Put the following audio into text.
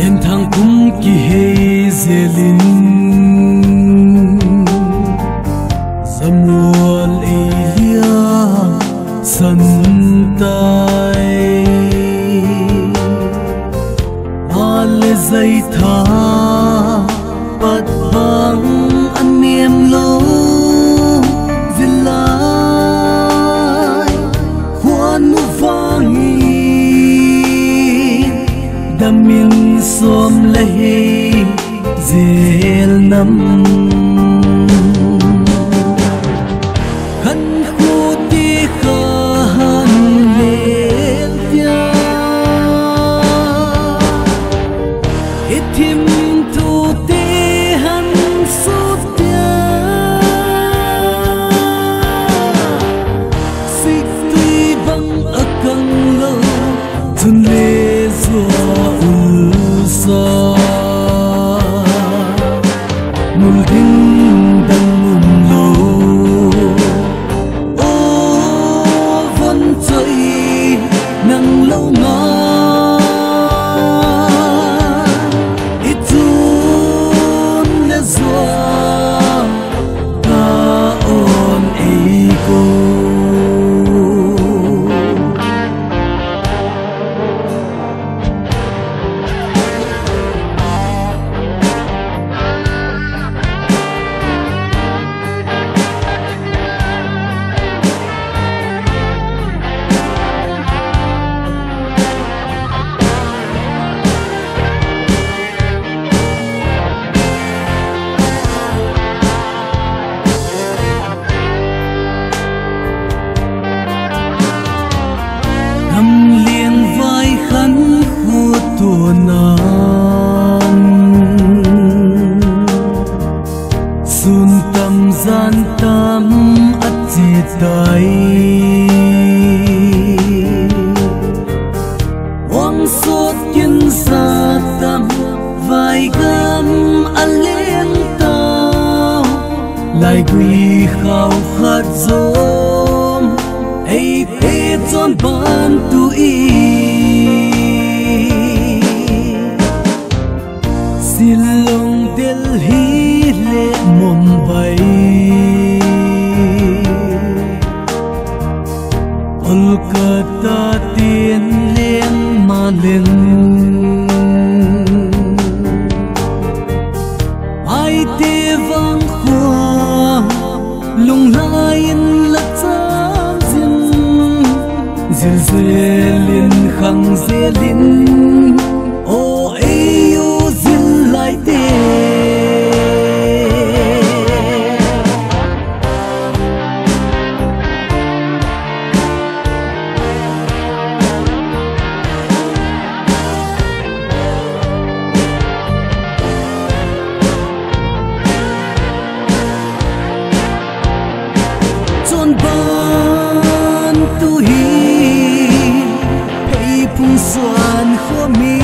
lên thang cũng kỳ hay dễ linh Samuel Elia sân tay Ale dây tha bát băng anh em lâu dễ lại khoan mu vang đam min xóm lấy dễ nằm khăn khu ti khăn lên tia ít thêm thu ti hắn suốt tia xích tuy vắng ở căng lâu chân lê gió sa mùi đinh đang ngùm lâu ô vẫn chạy nắng lâu ngã ít chun lê gió ta ôn ý cô sun tâm gian tâm ắt diệt tay hoang sốt kiên sa tâm vài gam ăn lên tao lại quy khao khát dôm ấy thế tròn ban tu y Silong Delhi le Mumbai Kolkata tiên liên ma lên ai tê vang khoa lung lai là cha dinh dil dê liên khang dê linh ô ấy u dil lại tê chọn ban tu hi hay phung xoan khô mi